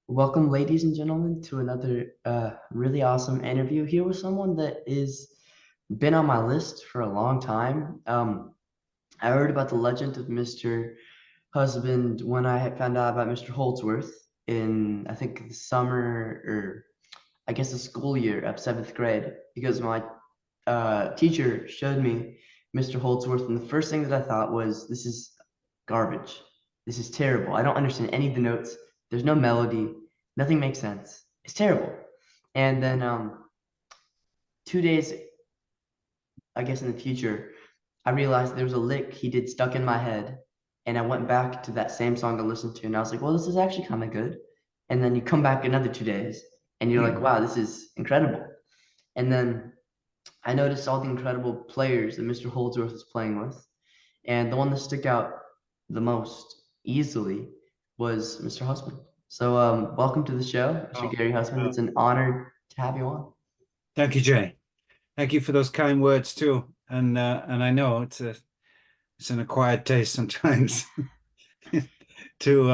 Welcome, ladies and gentlemen, to another really awesome interview here with someone that is been on my list for a long time. I heard about the legend of Mr. Husband when I had found out about Mr. Holdsworth in, I think, the summer or I guess the school year of seventh grade, because my teacher showed me Mr. Holdsworth, and the first thing that I thought was, this is garbage. This is terrible. I don't understand any of the notes. There's no melody. Nothing makes sense. It's terrible. And then 2 days, I guess in the future, I realized there was a lick he did stuck in my head. And I went back to that same song to listen to, and I was like, well, this is actually kind of good. And then you come back another 2 days, and you're like, wow, this is incredible. And then I noticed all the incredible players that Mr. Holdsworth was playing with. And the one that stuck out the most easily was Mr. Husband. So welcome to the show, Mr. Oh, Gary Husband. well, It's an honor to have you on. thank you, Jay. Thank you for those kind words too. And I know it's an acquired taste sometimes to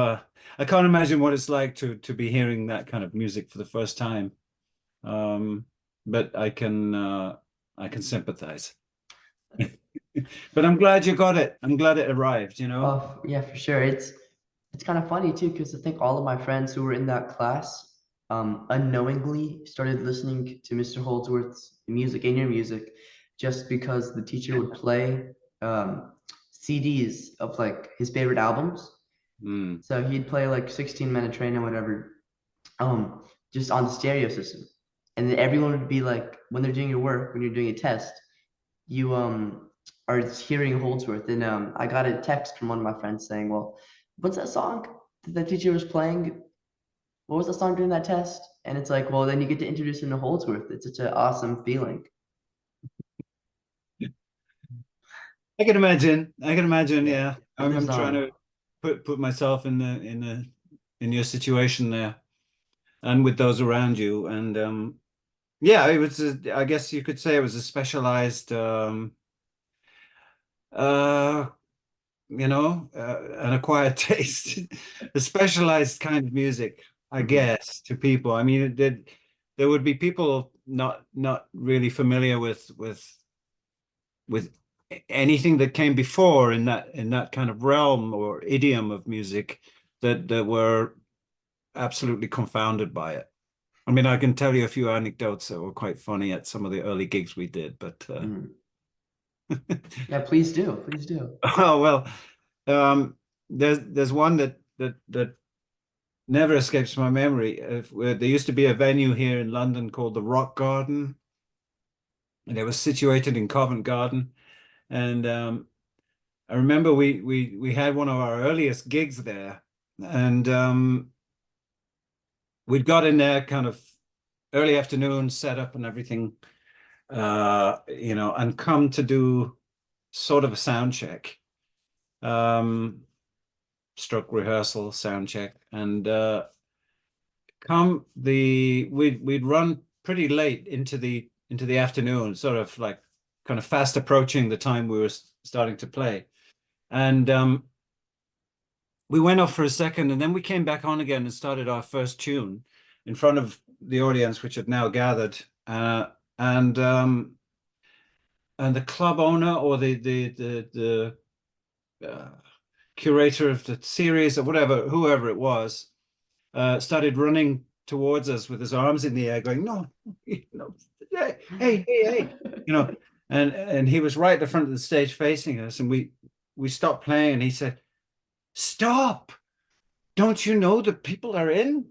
I can't imagine what it's like to be hearing that kind of music for the first time. Um, but I can sympathize. But I'm glad you got it. I'm glad it arrived, you know. Oh yeah, for sure. It's kind of funny too, because I think all of my friends who were in that class unknowingly started listening to Mr. Holdsworth's music and your music just because the teacher would play um, CDs of like his favorite albums. Mm. So he'd play like 16-minute train or whatever, um, just on the stereo system. And then everyone would be like, when they're doing your work, when you're doing a test, you are hearing Holdsworth. And I got a text from one of my friends saying, well, what's that song that the teacher was playing? What was the song during that test? And it's like, well, then you get to introduce him to Holdsworth. It's such an awesome feeling. I can imagine. I can imagine, Yeah, yeah. it I'm lives trying on. to put myself in your situation there and with those around you. And yeah, I guess you could say it was a specialized uh an acquired taste, a specialized kind of music, I Mhm. guess, to people. I mean, there would be people not really familiar with anything that came before in that kind of realm or idiom of music that were absolutely confounded by it. I mean, I can tell you a few anecdotes that were quite funny at some of the early gigs we did, but Mhm. Yeah, please do. Please do. oh well, there's one that never escapes my memory. There used to be a venue here in London called the Rock Garden, and it was situated in Covent Garden. And I remember we had one of our earliest gigs there, and we'd got in there kind of early afternoon, set up and everything, and come to do sort of a sound check, um, stroke rehearsal, sound check, and come the we'd run pretty late into the afternoon, sort of like kind of fast approaching the time we were starting to play, and we went off for a second, and then we came back on again and started our first tune in front of the audience, which had now gathered, and and the club owner or the curator of the series or whatever, whoever it was, started running towards us with his arms in the air, going, "No, no, hey," you know, and he was right at the front of the stage facing us, and we stopped playing, and he said, "Stop! Don't you know the people are in?"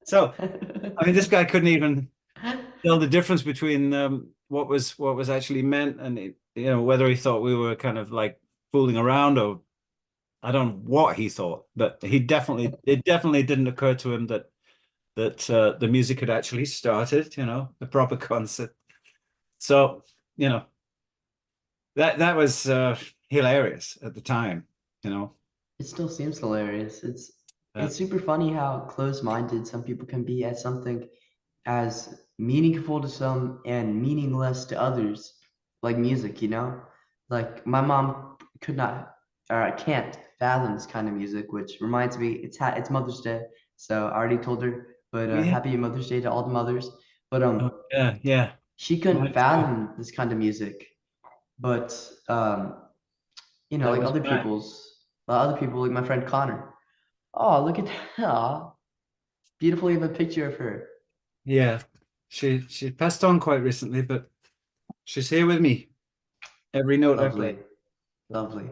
So, I mean, this guy couldn't even tell the difference between what was actually meant, and whether he thought we were kind of like fooling around or I don't know what he thought, but it definitely didn't occur to him that the music had actually started, the proper concert. So, you know, that was hilarious at the time, you know. It still seems hilarious. Uh, It's super funny how close-minded some people can be at something as meaningful to some and meaningless to others, like music, you know? Like my mom could not or can't fathom this kind of music, which reminds me, it's Mother's Day, so I already told her, but Yeah. happy Mother's Day to all the mothers. But Oh, yeah, yeah. she couldn't Mine too. fathom this kind of music, but That like was mine. other people, like my friend Connor. Oh, look at that! Aw, beautiful, you have a picture of her. Yeah. She passed on quite recently, but she's here with me every note I play. Lovely, lovely.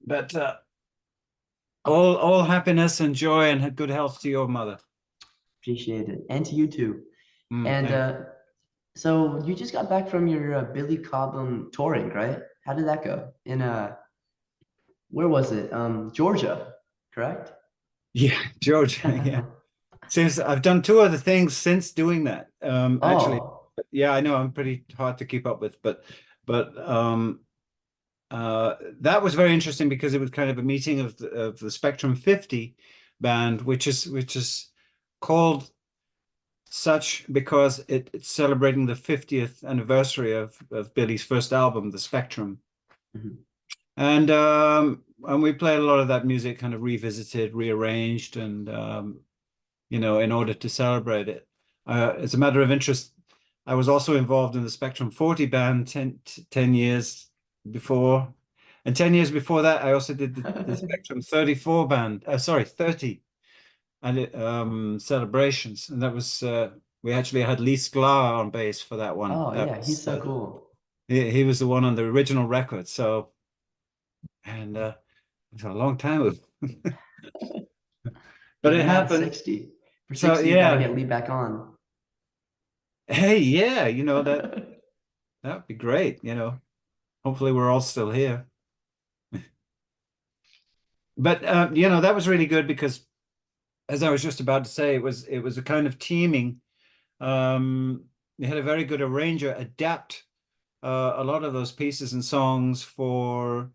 But all happiness and joy and good health to your mother. Appreciate it, and to you too. And Thanks. so you just got back from your Billy Cobham touring, right? How did that go? In where was it? Georgia, correct? Yeah, George. Yeah. Since I've done two other things since doing that. Actually, Oh, yeah, I know I'm pretty hard to keep up with, but that was very interesting because it was kind of a meeting of the Spectrum 50 band, which is called such because it's celebrating the 50th anniversary of Billy's first album, The Spectrum. mhm. And we played a lot of that music kind of revisited, rearranged, and in order to celebrate it. As a matter of interest, I was also involved in the Spectrum 40 band 10 years before. And 10 years before that, I also did the Spectrum 34 band, sorry, 30 and celebrations. And that was, we actually had Lee Sklar on bass for that one. Oh That yeah, he's was, so cool. he was the one on the original record. So, and it was a long time ago. But But it man, happened. 60. For So 60, you got to yeah, get Lee back on. hey, yeah, that would be great. Hopefully we're all still here. But that was really good because, as I was just about to say, it was a kind of teaming. We had a very good arranger adapt a lot of those pieces and songs for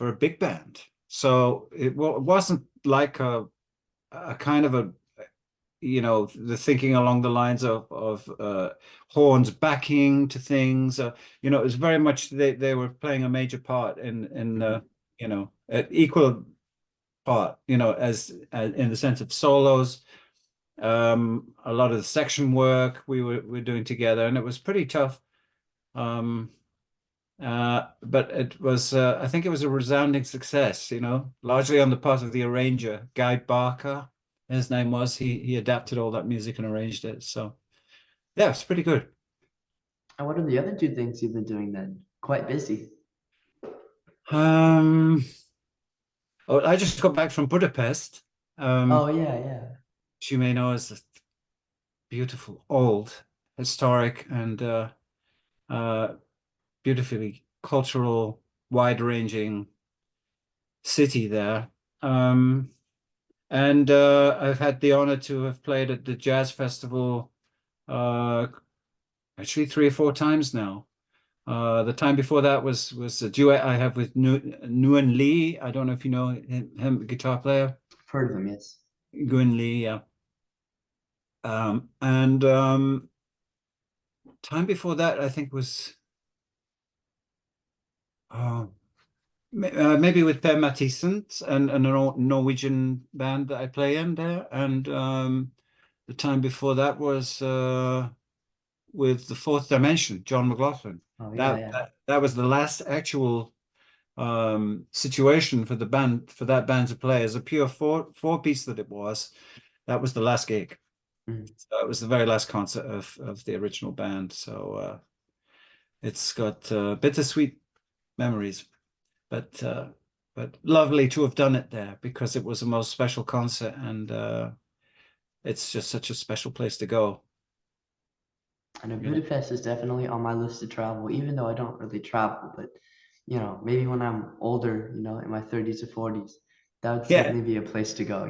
a big band. So it wasn't like a kind of the thinking along the lines of horns backing to things. It was very much they were playing a major part in Mhm. an equal part, as in the sense of solos. A lot of the section work we were doing together, and it was pretty tough. Um, but it was, I think it was a resounding success, largely on the part of the arranger, Guy Barker, his name was. He adapted all that music and arranged it. So yeah, it's pretty good. And what are the other two things you've been doing then? Quite busy. Um, I just got back from Budapest. Oh Um, yeah, yeah. which you may know as a beautiful, old, historic, and uh, beautifully cultural, wide-ranging city there. Um, And I've had the honor to have played at the jazz festival uh, actually 3 or 4 times now. The time before that was a duet I have with Nguyen Lee. I don't know if you know him, guitar player. I've heard of them, yes. Nguyen Lee, yeah. And time before that, I think was uh, maybe with Per Mathisen and a Norwegian band that I play in there. And the time before that was with the Fourth Dimension, John McLaughlin. Oh yeah, That yeah. that, that was the last actual situation for the band for that band to play as a pure four piece that it was. That was the last gig. Mhm. So it was the very last concert of the original band. So it's got bittersweet memories, but lovely to have done it there because it was the most special concert and it's just such a special place to go. I know You know. Budapest is definitely on my list to travel, even though I don't really travel, but maybe when I'm older, in my 30s or 40s, that would Yeah, certainly be a place to go,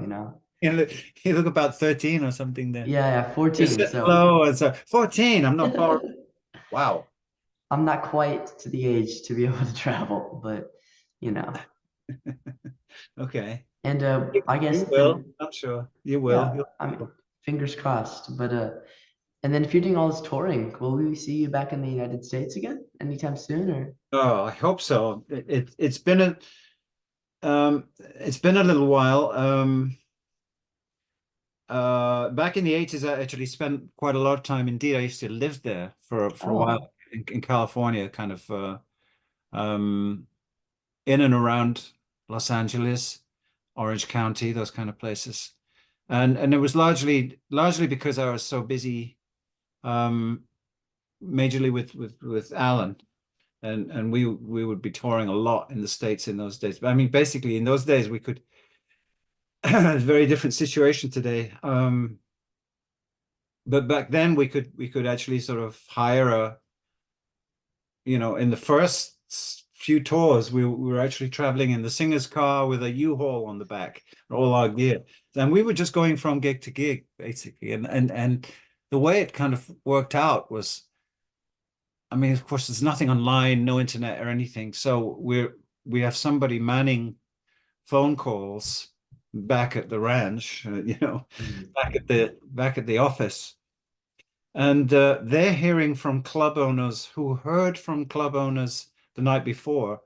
you look about 13 or something then. Yeah, yeah, You're 14. sitting So low and so 14. I'm not far. Wow. I'm not quite to the age to be able to travel, but you know. Okay. And You, I you guess will. then, I'm sure you will. yeah, I mean, fingers crossed. But and then if you're doing all this touring, will we see you back in the United States again anytime soon? Or Oh, I hope so. It's been It's been a little while. Back in the 80s, I actually spent quite a lot of time. Indeed, I used to live there for a Oh, while in California, kind of um, in and around Los Angeles, Orange County, those kind of places. And it was largely because I was so busy, um, majorly with Alan, and we would be touring a lot in the States in those days. But I mean, basically, in those days, we could. It's a very different situation today. But back then we could actually sort of hire in the first few tours, we were actually traveling in the singer's car with a U-Haul on the back, all our gear. And we were just going from gig to gig, basically. And the way it kind of worked out was, I mean, of course, there's nothing online, no internet or anything. So we have somebody manning phone calls back at the ranch, mhm. back at the office. And they're hearing from club owners who heard from club owners the night before,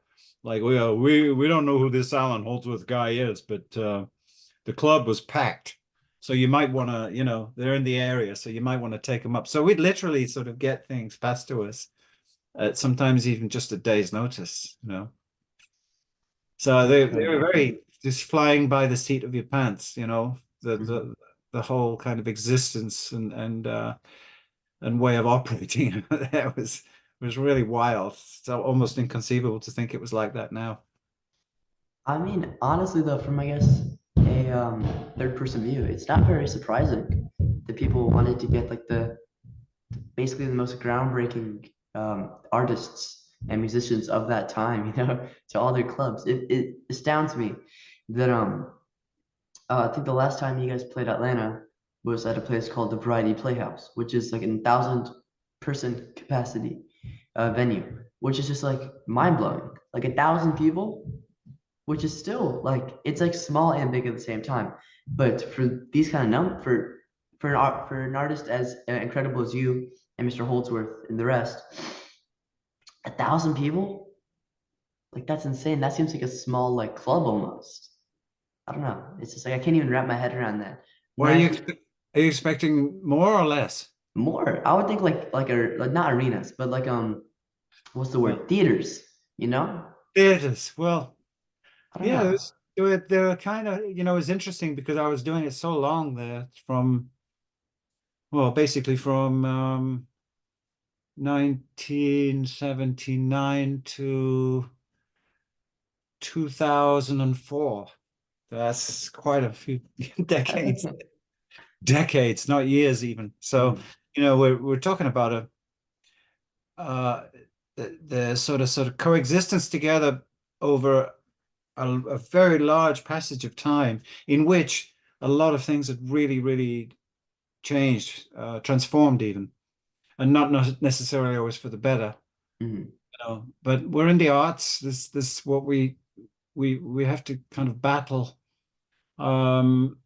like, we don't know who this Allan Holdsworth guy is, but the club was packed. So you might want to, they're in the area, so you might want to take them up. So we'd literally sort of get things passed to us at sometimes even just a day's notice. So they were Incredible. very just flying by the seat of your pants, the Mhm. the the whole kind of existence and way of operating that was really wild. So almost inconceivable to think it was like that now. I mean, honestly, though, from I guess a third person view, it's not very surprising that people wanted to get like the basically the most groundbreaking artists and musicians of that time, to all their clubs. It astounds me that I think the last time you guys played Atlanta was at a place called the Variety Playhouse, which is like a 1,000 person capacity venue, which is just like mind blowing. Like 1,000 people, which is still like it's like small and big at the same time. But for these kind of for an artist as incredible as you and Mr. Holdsworth and the rest, 1,000 people, like that's insane. That seems like a small like club almost. I don't know. It's just like I can't even wrap my head around that. When Well, I think are you expecting more or less? more, I would think like not arenas, but like what's the Well, word? Theaters, you know? theaters. Well, I don't yeah, know. they were kind of, it was interesting because I was doing it so long there basically from 1979 to 2004. That's quite a few decades, decades, not years even. So, Mhm, we're talking about uh, the sort of coexistence together over a very large passage of time in which a lot of things had really, really changed, transformed even, and not necessarily always for the better. mhm, But we're in the arts. This what we have to kind of battle, um,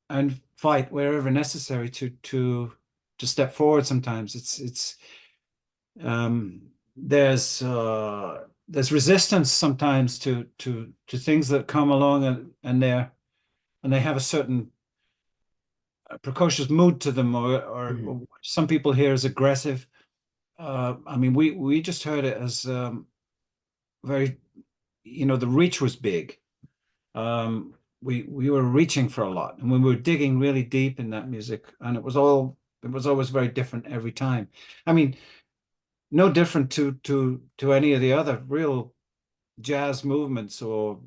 and fight wherever necessary to step forward. Sometimes it's um, there's resistance sometimes to things that come along and they have a certain precocious mood to them, or mhm, some people hear as aggressive. I mean, we just heard it as very, the reach was big. We were reaching for a lot, and we were digging really deep in that music, and it was always very different every time. I mean, no different to any of the other real jazz movements or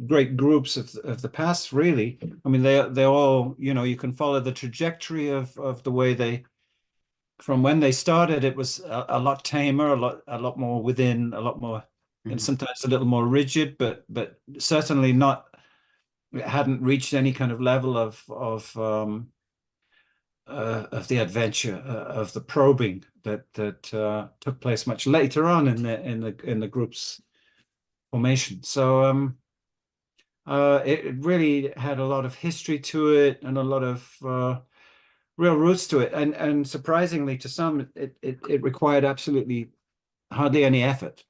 great groups of the past, really. I mean, they all, you can follow the trajectory of the way they from when they started. It was a lot tamer, a lot more within, a lot more, and mhm, sometimes a little more rigid, but certainly not. It hadn't reached any kind of level of the adventure, of the probing that took place much later on in the group's formation. So it really had a lot of history to it and a lot of real roots to it, and surprisingly to some, it required absolutely hardly any effort.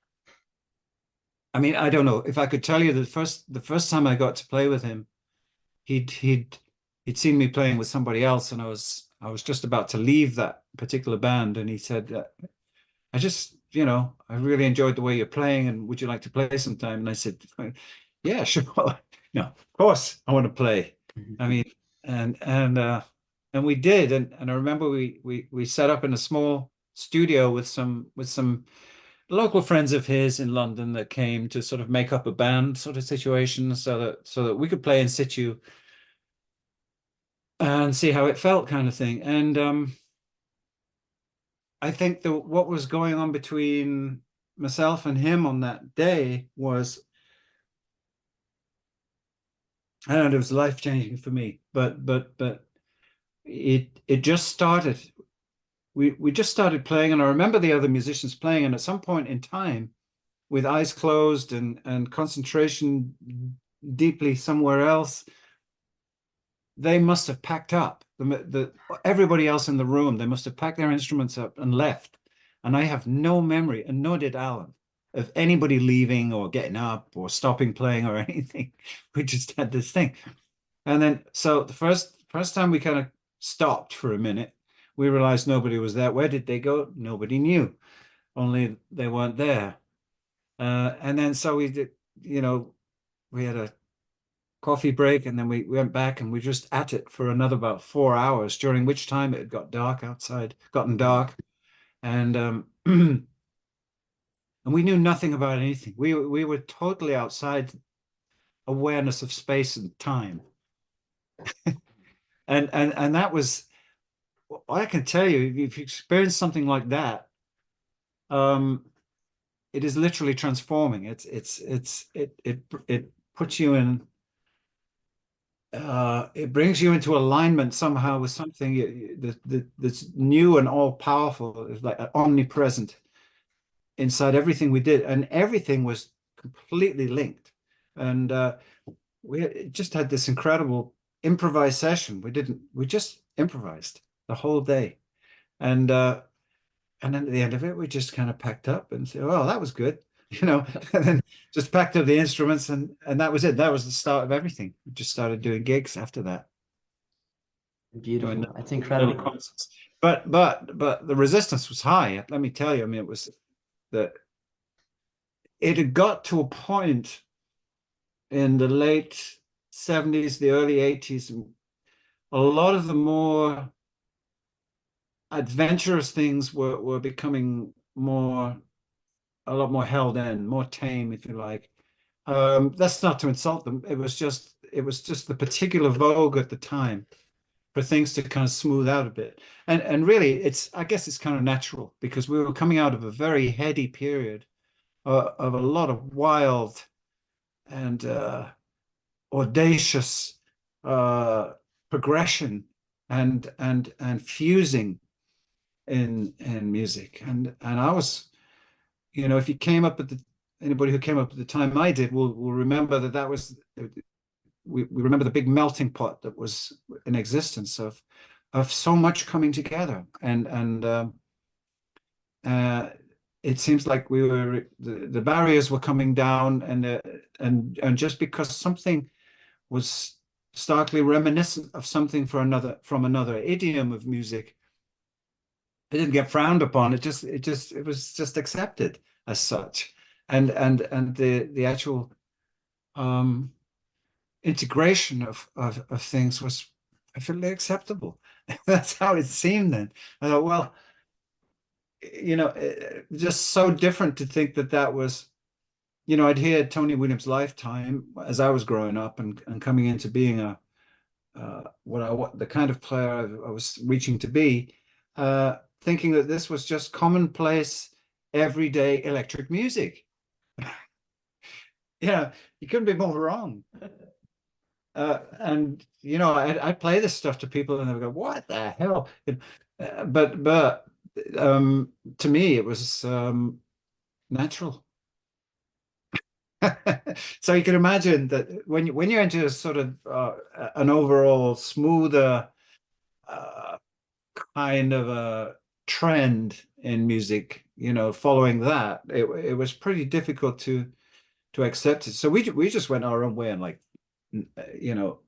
I mean, I don't know if I could tell you the first time I got to play with him, he'd he'd he'd seen me playing with somebody else, and I was just about to leave that particular band, and he said, I just, I really enjoyed the way you're playing, and would you like to play sometime? And I said, yeah, sure. No, of course I want to play. I mean, and we did, and I remember we set up in a small studio with some local friends of his in London that came to sort of make up a band sort of situation, so that we could play in situ and see how it felt, kind of thing. And I think that what was going on between myself and him on that day was, I don't know, it was life changing for me. But it just started. We just started playing, and I remember the other musicians playing, and at some point in time, with eyes closed and concentration deeply somewhere else, they must have packed up. Everybody else in the room, they must have packed their instruments up and left. And I have no memory, and nor did Alan, of anybody leaving or getting up or stopping playing or anything. We just had this thing. And then, so the first time we kind of stopped for a minute, we realized nobody was there. Where did they go? Nobody knew. Only they weren't there. And then so we did, we had a coffee break, and then we went back and we just at it for another about 4 hours, during which time it had got dark outside, gotten dark, and and we knew nothing about anything. We were totally outside awareness of space and time, and that was, I can tell you, if you experience something like that, um, it is literally transforming. It puts you in, it brings you into alignment somehow with something that's new and all powerful. It's like omnipresent inside everything we did, and everything was completely linked. And we just had this incredible improvised session. We just improvised the whole day, and and then at the end of it, we just kind of packed up and said, "Oh, that was good," and then just packed up the instruments, and that was it. That was the start of everything. We just started doing gigs after that, doing Beautiful. That's little incredible. concerts. But the resistance was high. Let me tell you. I mean, it was that it had got to a point in the late 70s, the early 80s, and a lot of the more adventurous things were becoming a lot more held in, more tame, if you like. That's not to insult them. It was just the particular vogue at the time for things to kind of smooth out a bit. And really, I guess it's kind of natural, because we were coming out of a very heady period of a lot of wild and audacious uh, progression and fusing in music. And I was, if you came up at the anybody who came up at the time I did will remember that was, we remember the big melting pot that was in existence of so much coming together. And uh, it seems like the barriers were coming down, and just because something was starkly reminiscent of something from another idiom of music, it didn't get frowned upon. It was just accepted as such. And the actual um integration of things was perfectly acceptable. That's how it seemed then. I thought, well, just so different to think that was, I'd heard Tony Williams' Lifetime as I was growing up and coming into being what the kind of player I was reaching to be, thinking that this was just commonplace, everyday electric music. You couldn't be more wrong. And I play this stuff to people, and they go, "What the hell?" But to me, it was natural. So you can imagine that when you're into a sort of an overall smoother uh, kind of a trend in music, following that, it was pretty difficult to accept it. So we just went our own way and like you know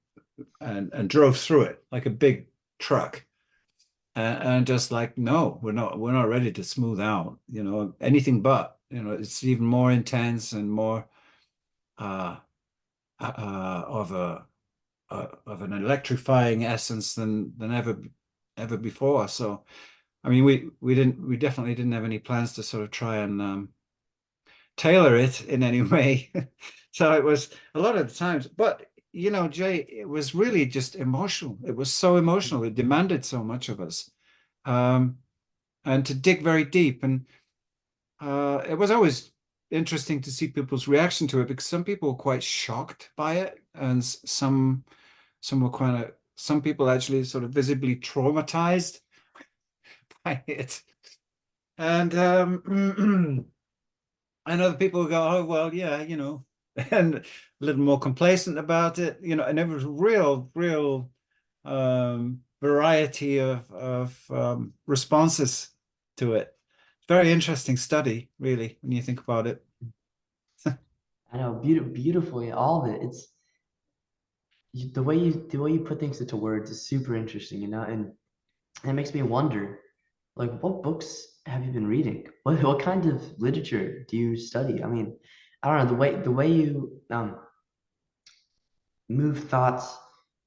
and drove through it like a big truck. And just like, no, we're not ready to smooth out, anything but, it's even more intense and more uh, of of an electrifying essence than ever before. So, I mean, we definitely didn't have any plans to sort of try and tailor it in any way. So it was a lot of the times, but Jay, it was really just emotional. It was so emotional. It demanded so much of us. Um, and to dig very deep. And it was always interesting to see people's reaction to it because some people were quite shocked by it, and some were some people actually sort of visibly traumatized by it. And and other people would go, oh well, yeah, and a little more complacent about it, and there was real variety of responses to it. Very interesting study, really, when you think about it. I know, beautifully, all of it. It's the way you put things into words is super interesting, and it makes me wonder, like, what books have you been reading? What kind of literature do you study? I mean, I don't know, the way you move thoughts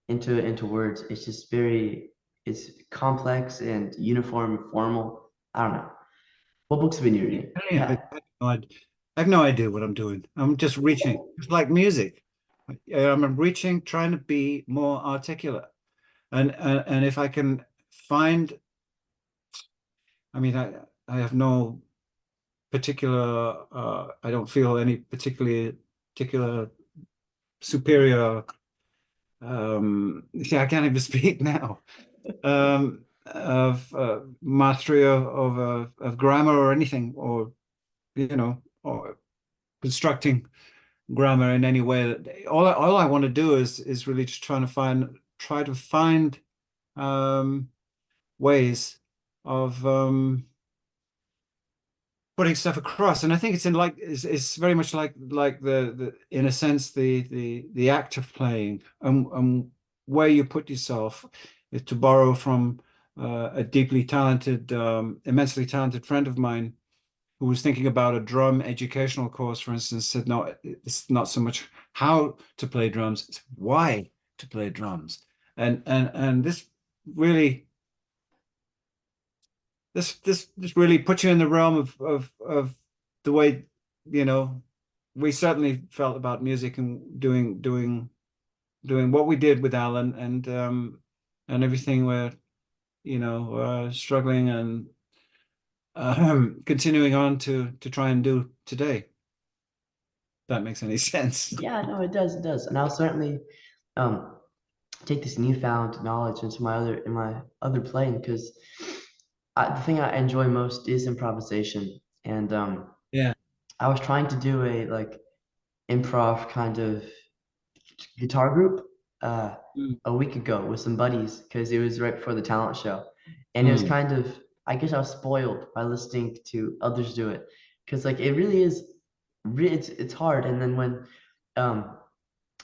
into words, it's just it's complex and uniform, formal. I don't know. What books have you been reading? Yeah, Yeah. I have no idea what I'm doing. I'm just reaching. It's like music. I'm reaching, trying to be more articulate. And if I can find, I mean, I have no particular, I don't feel any particular superior, yeah, I can't even speak now, of mastery of grammar or anything, or constructing grammar in any way. That all I want to do is really just try to find um, ways of putting stuff across. And I think it's very much like the in a sense the act of playing and where you put yourself. To borrow from a deeply talented, immensely talented friend of mine who was thinking about a drum educational course, for instance, said, no, it's not so much how to play drums, it's why to play drums. And really, this really puts you in the realm of the way, you know, we certainly felt about music and doing what we did with Alan and everything we're, struggling and continuing on to try and do today. That makes any sense. Yeah, no, it does. And I'll certainly um take this newfound knowledge into my other playing because the thing I enjoy most is improvisation. And Yeah. I was trying to do a like improv kind of guitar group uh, Mm, a week ago with some buddies because it was right before the talent show, and it was mm, kind of, I guess I was spoiled by listening to others do it because like it really is, it's hard. And then when um,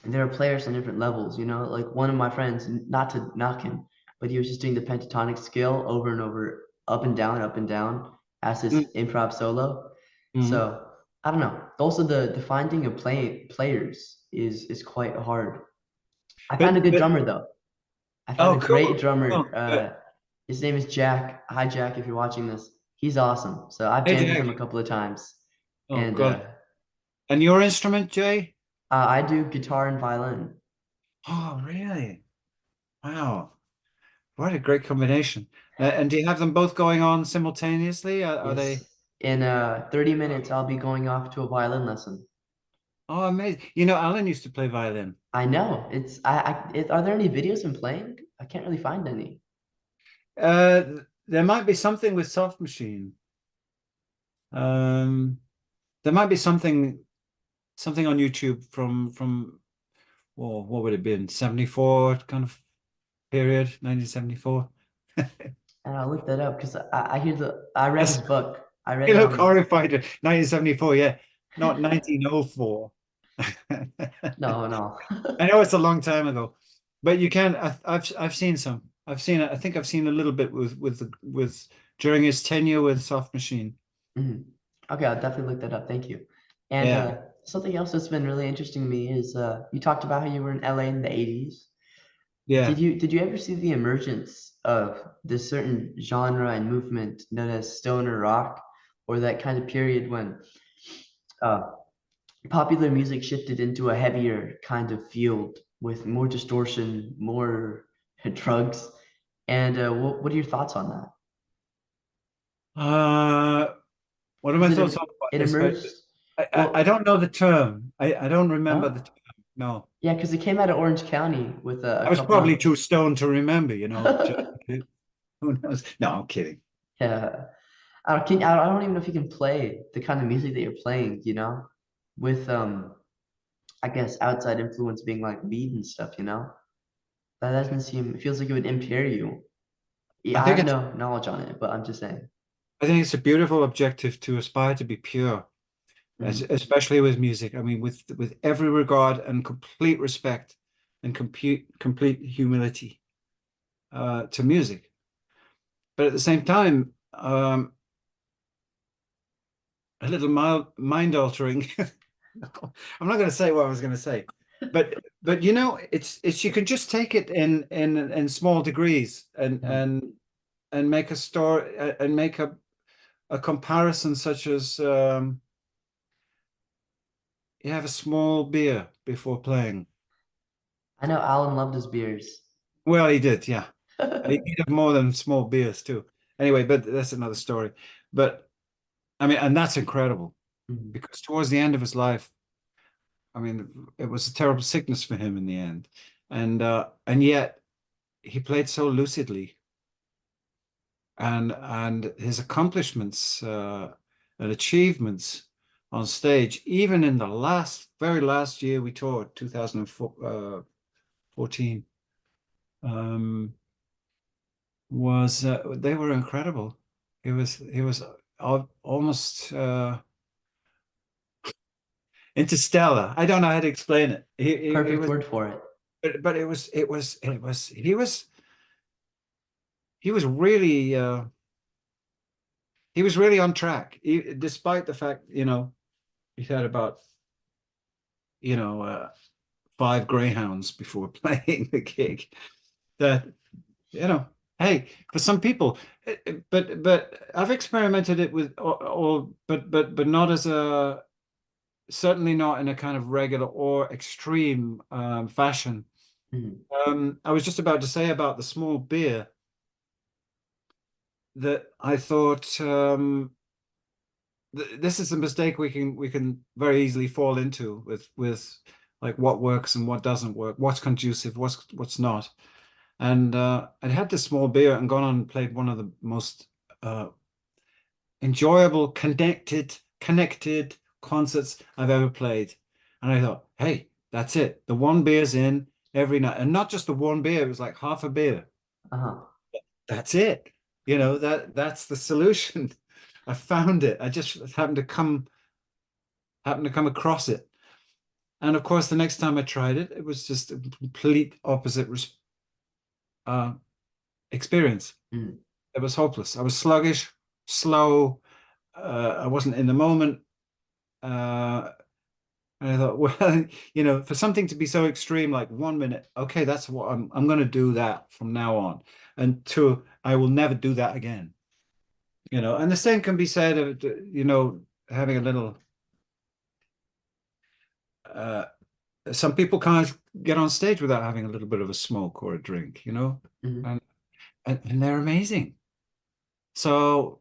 there are players on different levels, like one of my friends, not to knock him, but he was just doing the pentatonic scale over and over, up and down, as his mm, improv solo. mm. So I don't know. Also, the finding of players is quite hard. I found a good But drummer though. I found a oh, great cool. drummer. Oh, good. His name is Jack. Hi, Jack, if you're watching this. He's awesome. So I've Hey, jammed with him a Jack. couple of times, Oh, and God. And your instrument, Jay? I do guitar and violin. Oh, really? Wow. What a great combination. And do you have them both going on simultaneously? Are Yes. they? In 30 minutes, I'll be going off to a violin lesson. Oh, amazing. Alan used to play violin. I know. Are there any videos in playing? I can't really find any. There might be something with Soft Machine. Um, there might be something on YouTube from well, what would it have been? 74 kind of period, 1974. And I'll look that up because I read his Yes, book. I read you look horrified. 1974, yeah, not 1904. No, no. I know it's a long time ago, but you can. I've seen some. I've seen it. I think I've seen a little bit with during his tenure with Soft Machine. Mhm. Okay, I'll definitely look that up. Thank you. And Yeah, something else that's been really interesting to me is you talked about how you were in LA in the 80s. yeah. Did you ever see the emergence of this certain genre and movement known as stoner rock, or that kind of period when uh, popular music shifted into a heavier kind of field with more distortion, more drugs? And what are your thoughts on that? Uh, what are my Because thoughts on what? it emerged. I Well, don't know the term. I don't remember the no, term. No, yeah, because it came out of Orange County with I a was couple probably of too stoned to remember. Who knows? No, I'm kidding. yeah. I don't even know if you can play the kind of music that you're playing, with I guess outside influence being like weed and stuff. That doesn't seem, it feels like it would impair you. I Yeah, I think have it's no knowledge on it, but I'm just saying. I think it's a beautiful objective to aspire to be pure, Mhm. especially with music. I mean, with every regard and complete respect and complete humility to music. But at the same time, a little mind altering. I'm not going to say what I was going to say, but it's you can just take it in small degrees Mhm. and make a story and make a comparison such as you have a small beer before playing. I know Alan loved his beers. Well, he did, yeah. He'd have more than small beers too. Anyway, but that's another story. But I mean, and that's incredible Mhm. because towards the end of his life, I mean, it was a terrible sickness for him in the end, and yet he played so lucidly, and his accomplishments and achievements on stage, even in the very last year we toured, 2014, um, was they were incredible. He was almost interstellar. I don't know how to explain it. He Perfect was, word for it. but he was really he was really on track, despite the fact, he had about, you know, five greyhounds before playing the gig. That, hey, for some people, but I've experimented it with all, but not as a certainly not in a kind of regular or extreme fashion. Mhm. I was just about to say about the small beer that I thought. This is a mistake we can very easily fall into with like what works and what doesn't work, what's conducive, what's not. And I'd had this small beer and gone on and played one of the most uh, enjoyable, connected concerts I've ever played. And I thought, hey, that's it. The one beer's in every night, and not just the one beer. It was like half a beer. Uh-huh. That's it. That's the solution. I found it. I just happened to come across it. And of course, the next time I tried it, it was just a complete opposite uh, experience. Mhm. It was hopeless. I was sluggish, slow. I wasn't in the moment. And I thought, well, for something to be so extreme, like 1 minute, okay, that's what I'm going to do that from now on. And two, I will never do that again. And the same can be said of, having a little. Uh, some people can't get on stage without having a little bit of a smoke or a drink. Mhm. And and they're amazing. So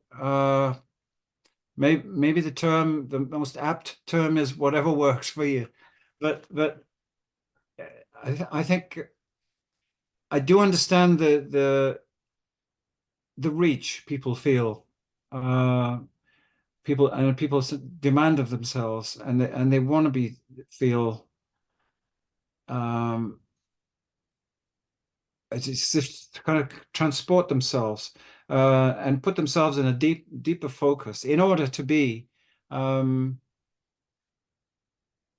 maybe the most apt term is whatever works for you. But I think I do understand the reach people feel. People demand of themselves, and they want to be feel um it's just to kind of transport themselves and put themselves in a deeper focus in order to be um,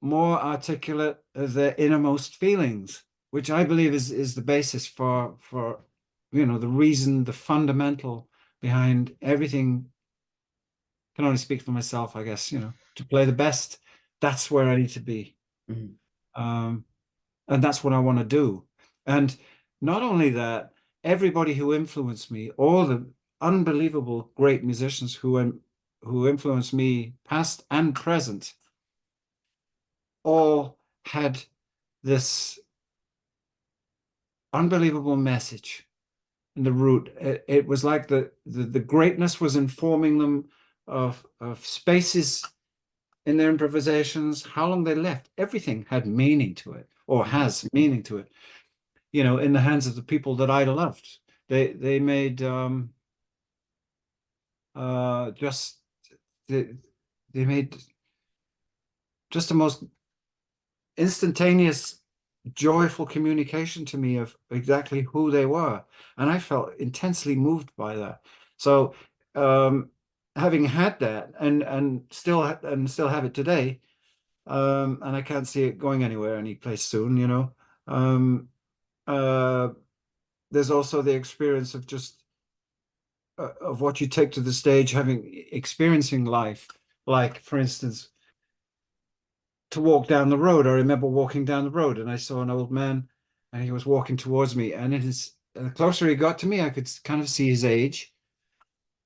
more articulate of their innermost feelings, which I believe is the basis for the reason, the fundamental behind everything. Can only speak for myself, I guess, to play the best. That's where I need to be. Mhm. Um, and that's what I want to do. And not only that, everybody who influenced me, all the unbelievable great musicians who influenced me, past and present, all had this unbelievable message in the root. It was like the greatness was informing them of spaces in their improvisations, how long they left. Everything had meaning to it, or Mhm. has meaning to it. In the hands of the people that I loved. They made just they, they made just the most instantaneous, joyful communication to me of exactly who they were, and I felt intensely moved by that. So, um, having had that, and still have it today, and I can't see it going anywhere anyplace soon. Um, uh, there's also the experience of just of what you take to the stage, having experiencing life. Like, for instance, to walk down the road. I remember walking down the road and I saw an old man and he was walking towards me. And the closer he got to me, I could kind of see his age,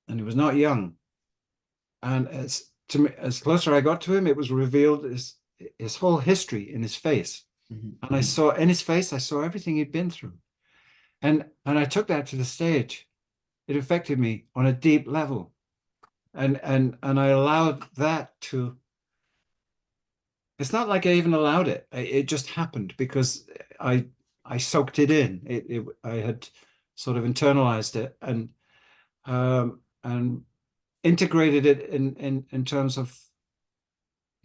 and he was not young. And as closer I got to him, it was revealed his whole history in his face. Mhm. And I saw in his face, I saw everything he'd been through. And I took that to the stage. It affected me on a deep level. And I allowed that to. It's not like I even allowed it. It just happened because I I soaked it in. I had sort of internalized it and integrated it in terms of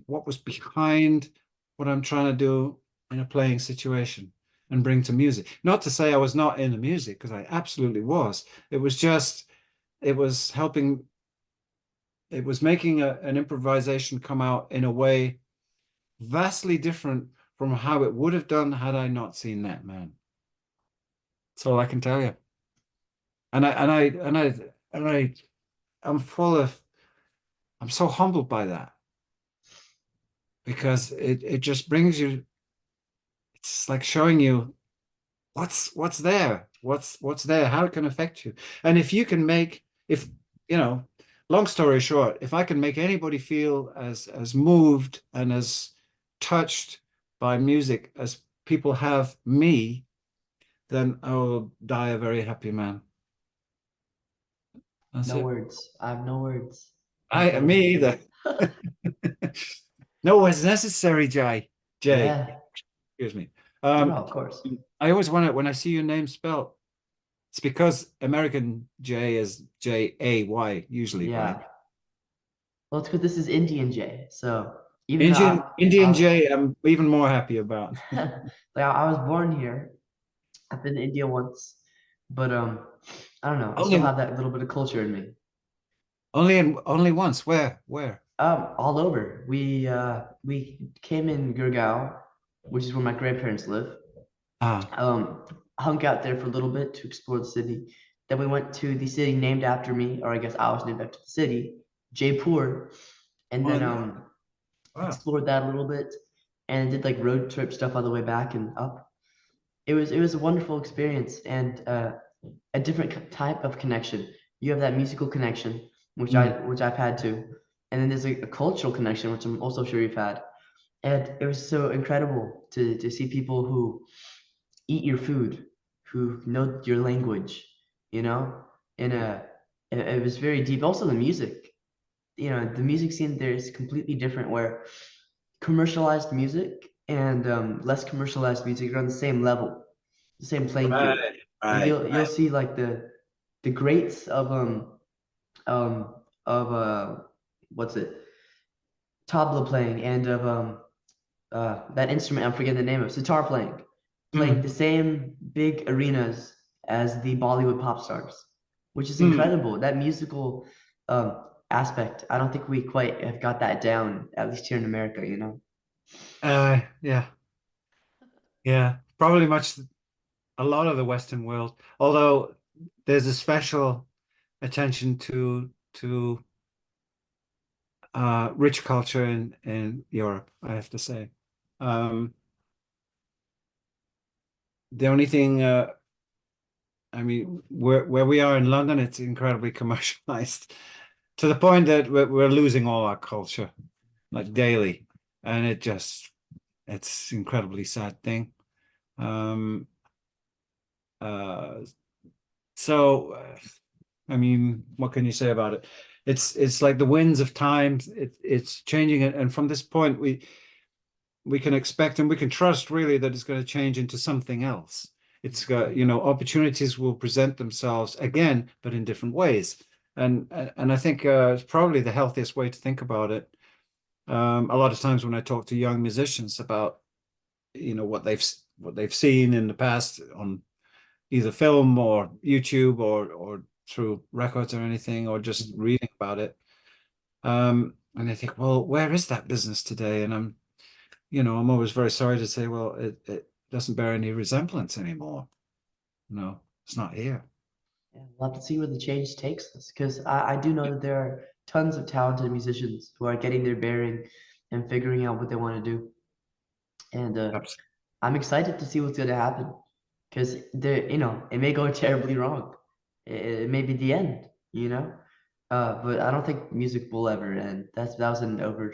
what was behind what I'm trying to do in a playing situation and bring to music. Not to say I was not in the music, because I absolutely was. It was just it was helping. It was making an improvisation come out in a way vastly different from how it would have done had I not seen that man. That's all I can tell you. And I and I and I and I I'm full of I'm so humbled by that, because it just brings you, it's like showing you what's there, what's there, how it can affect you. And if you can make if you know, long story short, if I can make anybody feel as moved and as touched by music as people have me, then I will die a very happy man. That's No it. words. I have no words. I So, me either. No words necessary, Jay. yeah. Excuse me. No, Um, of course. I always want to, when I see your name spelled, it's because American J is Jay usually, right? Yeah. Well, it's because this is Indian J. So even though Indian J, I'm even more happy about. like I was born here. I've been to India once, but I don't know. I still Only have that little bit of culture in me. only once. Where? All over. We came in Gurgaon, which is where my grandparents live. Ah, Um, Hung out there for a little bit to explore the city. Then we went to the city named after me, or I guess I was named after the city, Jaipur, and oh then yeah. Wow. explored that a little bit, and did like road trip stuff on the way back and up. It was a wonderful experience and a different type of connection. You have that musical connection, Mm. which I've had too, and then there's a cultural connection, which I'm also sure you've had. And it was so incredible to see people who eat your food, who know your language, you know, in a it was very deep. Also the music, the music scene there is completely different where commercialized music and less commercialized music are on the same level, the same playing field. Right, Like right, you'll right. see like the greats um of what's it, tabla playing and of that instrument I'm forgetting the name of, sitar playing Mm, the same big arenas as the Bollywood pop stars, which is mm. incredible. That musical aspect, I don't think we quite have got that down, at least here in America. Yeah, yeah. Probably much a lot of the Western world, although there's a special attention to rich culture in Europe, I have to say. Um, the only thing, I mean, where we are in London, it's incredibly commercialized to the point that we're losing all our culture like daily, and it's incredibly sad thing. Um, uh, so, I mean, what can you say about it? It's like the winds of time. It's changing it, and from this point, we can expect and we can trust really that it's going to change into something else. It's got, opportunities will present themselves again, but in different ways. And I think it's probably the healthiest way to think about it. A lot of times when I talk to young musicians about, what they've seen in the past on either film or YouTube or through records or anything, or just reading about it. And they think, well, where is that business today? And I'm always very sorry to say, well, it doesn't bear any resemblance anymore. No, it's not here. Yeah, we'll have to see where the change takes us because I do know that there are tons of talented musicians who are getting their bearing and figuring out what they want to do. And Absolutely. I'm excited to see what's going to happen because it may go terribly wrong. It may be the end, you know? But I don't think music will ever end. That was an over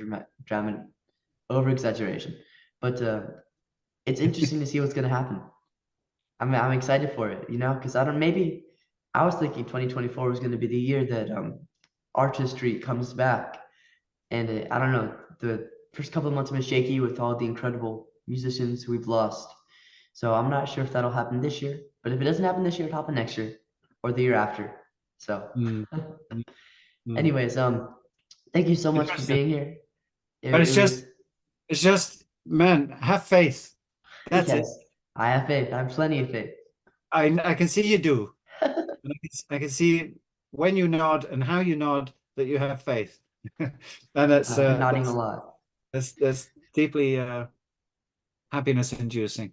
exaggeration. But it's interesting to see what's going to happen. I'm excited for it, because maybe I was thinking 2024 was going to be the year that artistry comes back, and I don't know, the first couple of months have been shaky with all the incredible musicians we've lost. So I'm not sure if that'll happen this year, but if it doesn't happen this year, it'll happen next year or the year after. So, Mm, mm, mm. anyways, thank you so much for Interesting. being here. But It was it's just, man, have faith. That's it. yes, I have faith. I have plenty of faith. I can see you do. And I can see when you nod and how you nod that you have faith. And that's I've been uh, nodding a that's lot. that's deeply happiness inducing.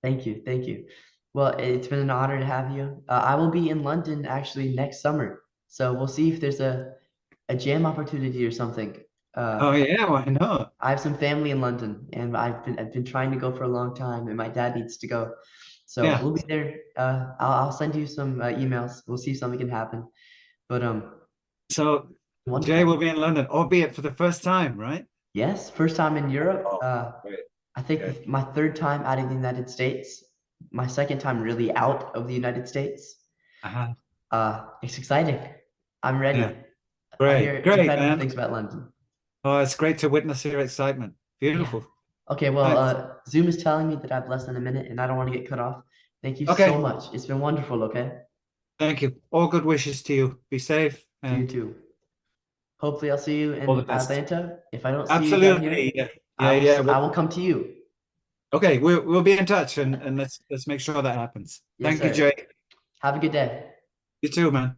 Thank you. Thank you. Well, it's been an honor to have you. I will be in London actually next summer. So we'll see if there's a jam opportunity or something. Oh Uh, yeah, why not? I have some family in London and I've been trying to go for a long time and my dad needs to go. So Yeah. we'll be there. I'll send you some emails. We'll see if something can happen. But So Jay will wonderful. be in London, albeit for the first time, right? Yes, first time in Europe. Oh, great. I think Okay. my third time out of the United States, my second time really out of the United States. Uh-huh. It's exciting. I'm Yeah. ready. I hear Great. Great, incredible man. things about London. Oh, it's great to witness your excitement. Yeah. Beautiful. Okay, well, Thanks. Zoom is telling me that I have less than a minute and I don't want to get cut off. Thank you so Okay. much. It's been wonderful, okay? Thank you. All good wishes to you. Be safe To you and too. Hopefully I'll see you all the in best. Atlanta. If I don't see you down Absolutely. here, Yeah. Yeah. Yeah. I will come to you. Okay. We'll be in touch and let's make sure that happens. Yes, Thank you, sir. Jay. Have a good day. You too, man.